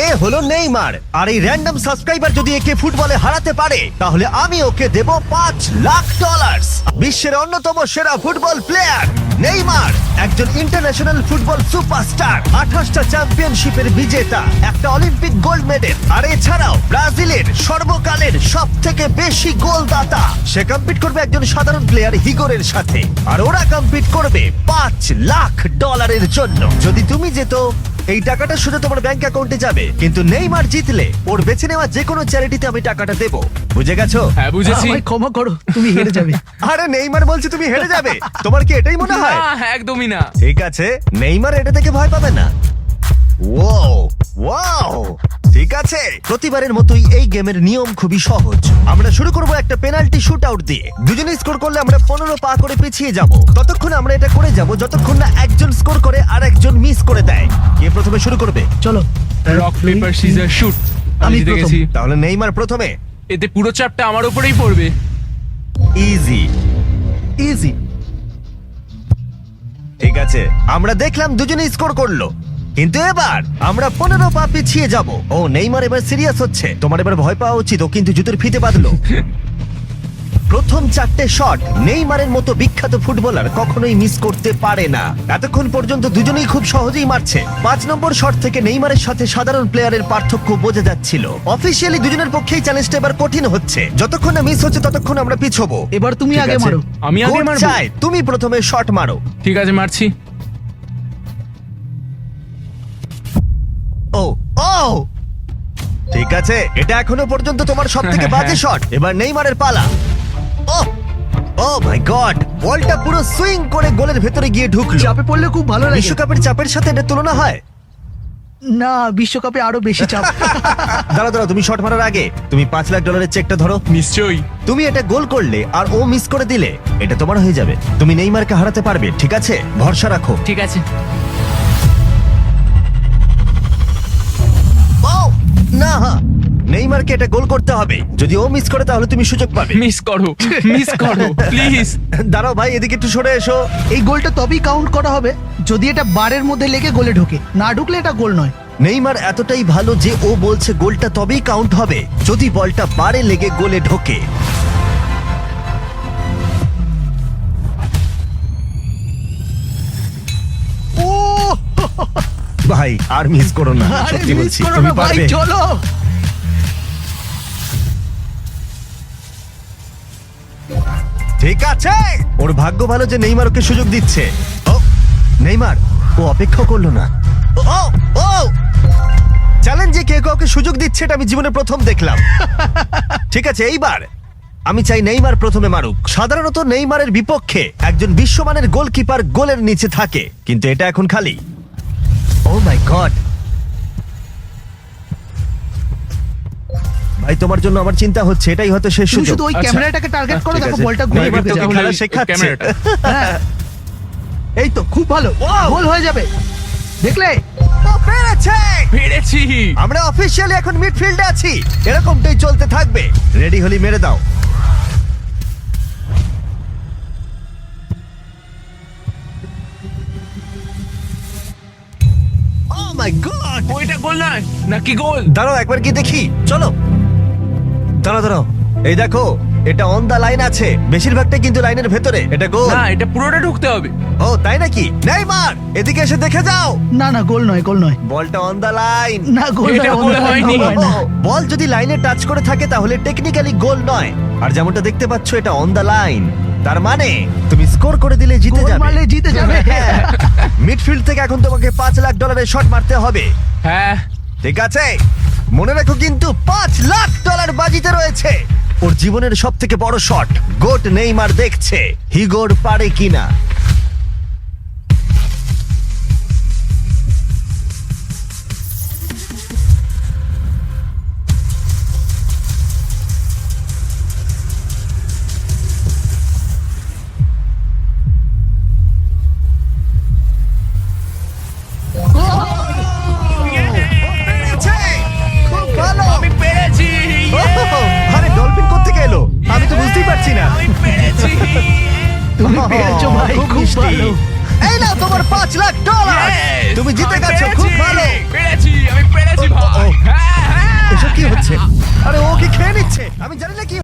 এ হলো নেইমার, আর এই random subscriber যদি একে ফুটবলে হারাতে পারে তাহলে আমি ওকে দেব $5,00,000। বিশ্বের অন্যতম সেরা ফুটবল প্লেয়ার নেইমার একজন ইন্টারন্যাশনাল ফুটবল সুপারস্টার, 28টা চ্যাম্পিয়নশিপের বিজেতা, একটা অলিম্পিক গোল্ড মেডেল, আর এছাড়াও ব্রাজিলের সর্বকালের সব থেকে বেশি গোলদাতা। সে কম্পিট করবে একজন সাধারণ প্লেয়ার হিগোরের সাথে, আর ওরা কম্পিট করবে $5,00,000 জন্য। যদি তুমি যেত এই টাকাটা শুধু তোমার ব্যাংক অ্যাকাউন্টে যাবে, কিন্তু নেইমার জিতলে ওর বেছে নেওয়া যে কোনো চ্যারিটিতে আমি টাকাটা দেবো। বুঝে গেছো? হ্যাঁ বুঝেছি। আমায় ক্ষমা করো, তুমি হেরে যাবে। আরে নেইমার বলছে তুমি হেরে যাবে, তোমার কি এটাই মনে হয়? না, একদমই না। ঠিক আছে, নেইমার এটা থেকে ভয় পাবে না। ওয়াও, ঠিক আছে। প্রতিবারের মতোই এই গেমের নিয়ম খুবই সহজ। আমরা শুরু করব একটা পেনাল্টি শুট আউট দিয়ে। দুজনে স্কোর করলে আমরা 15 পা করে পিছিয়ে যাব। ততক্ষণ আমরা এটা করে যাব যতক্ষণ না একজন স্কোর করে আর একজন মিস করে দেয়। কে প্রথমে শুরু করবে? চলো রক পেপার সিজার শুট। আমি আমি জিতে প্রথম। গেছি। তাহলে নেইমার প্রথমে। এতে পুরো চাপটা আমার উপরেই পড়বে। ইজি। ইজি। ঠিক আছে, আমরা দেখলাম দুজনেই স্কোর করলো, কিন্তু এবার আমরা 15 পা পিছিয়ে যাব। ও নেইমার এবার সিরিয়াস হচ্ছে। তোমার এবার ভয় পাওয়া উচিত, ও কিন্তু জুতোর ফিতে বাঁধলো। প্রথম 4টে শট নেইমারের মতো বিখ্যাত ফুটবলার কখনোই মিস করতে পারে না। এতক্ষণ পর্যন্ত দুজনেই খুব সহজেই মারছে। 5 নম্বর শট থেকে নেইমারের সাথে সাধারণ প্লেয়ারের পার্থক্য বোঝা যাচ্ছিল। অফিসিয়ালি দুজনের পক্ষেই চ্যালেঞ্জটা এবার কঠিন হচ্ছে। যতক্ষণ না মিস হচ্ছে ততক্ষণ আমরা পিছবো। এবার তুমি ঠিক আগে আছে? মারো। আমি আগে কোচ মারবো? চায় তুমি প্রথমে শট মারো। ঠিক আছে, মারছি। ও ও ঠিক আছে, এটা এখনো পর্যন্ত তোমার সবথেকে বাজে শট। এবার নেইমারের পালা। ও ও মাই গড, বলটা পুরো সুইং করে গোলের ভেতরে গিয়ে ঢুকলো। চাপে পড়লে খুব ভালো লাগে। বিশ্বকাপের চাপের সাথে এটা তুলনা হয়? না, বিশ্বকাপে আরো বেশি চাপ। দাঁড়াও, তুমি শট মারার আগে তুমি $5,00,000 চেকটা ধরো। নিশ্চয়ই। তুমি এটা গোল করলে আর ও মিস করে দিলে এটা তোমার হয়ে যাবে। তুমি নেইমারকে হারাতে পারবে, ঠিক আছে? ভরসা রাখো। ঠিক আছে। ও না, নেইমারকে এটা গোল করতে হবে। যদি ও মিস করে তাহলে তুমি সুযোগ পাবে। মিস করো, মিস করো প্লিজ। দাঁড়াও ভাই, এদিকে একটু সরে এসো। এই গোলটা তবেই কাউন্ট করা হবে যদি এটা বারের মধ্যে লেগে গোলে ঢোকে। না ঢুকলে এটা গোল নয়। নেইমার এতটাই ভালো যে ও বলছে গোলটা তবেই কাউন্ট হবে যদি বলটা বারে লেগে গোলে ঢোকে। ও ভাই, আর মিস করো না, আরে সত্যি মিস বলছি করো তুমি না ভাই, পারবে। চলো। ঠিক আছে, ওর ভাগ্য ভালো যে নেইমার ওকে সুযোগ দিচ্ছে। ও নেইমার, ও অপেক্ষা করলো না। ও ও চ্যালেঞ্জে কে কাউকে সুযোগ দিচ্ছে এটা আমি জীবনে প্রথম দেখলাম। ঠিক আছে, এইবার আমি চাই নেইমার প্রথমে মারুক। সাধারণত নেইমারের বিপক্ষে একজন বিশ্বমানের গোলকিপার গোলের নিচে থাকে, কিন্তু এটা এখন খালি। ও মাই গড ভাই, তোমার জন্য আমার চিন্তা হচ্ছে। এটাই হয়তো শেষ তুমি সুযোগ। শুধু ওই আচ্ছা, ক্যামেরাটাকে টার্গেট করো, ঠিক দেখো আছে। বলটা ঘুরে নেইমার ঢুকে তোকে যাবে। খেলা ওই শেখাচ্ছে। ক্যামেরাটা। হ্যাঁ। এই তো খুব ভালো, গোল হয়ে যাবে। দেখলে? ও পেরেছে! পেরেছি। আমরা অফিসিয়ালি এখন মিডফিল্ডে আছি। এরকমটাই চলতে থাকবে। রেডি হলি মেরে দাও। ও মাই গড! ওইটা গোল নয় নাকি গোল? দাঁড়াও একবার কি দেখি, চলো। দাঁড়াও, এই দেখো, এটা অন দা লাইন আছে। বেশিরভাগটা কিন্তু লাইনের ভেতরে। এটা গোল। না, এটা পুরোটা ঢুকতে হবে। ও তাই নাকি? নেইমার, এদিকে এসে দেখে যাও। না না, গোল নয়, গোল নয়। বলটা অন দা লাইন। না, গোল এটা নয়, গোল গোল হয়নি। হয় না। বল যদি লাইনে টাচ করে থাকে তাহলে টেকনিক্যালি গোল নয়। আর যেমনটা দেখতে পাচ্ছ এটা অন দা লাইন, তার মানে তুমি স্কোর করে দিলে জিতে গোল যাবে। মারলে জিতে যাবে। মিডফিল্ড থেকে এখন তোমাকে $5,00,000 শট মারতে হবে। হ্যাঁ। ঠিক আছে, মনে রাখো কিন্তু $5,00,000 বাজিতে রয়েছে। ওর জীবনের সব থেকে বড় শট। গোট নেইমার দেখছে হিগোর পারে কিনা। পেরেছে! খুব ভালো! আমি পেরেছি। আরে ডলফিন কোত্থেকে এলো? আমি তো বুঝতেই পারছি না। আমি পেরেছি। তুমি পেরেছো ভাই, খুব খুব মিষ্টি। ভালো। এই নাও তোমার $5,00,000। Yes! তুমি জিতে আমি গেছো, পেরেছি। খুব ভালো। পেরেছি, আমি পেরেছি ভাই। আমি জানি না কি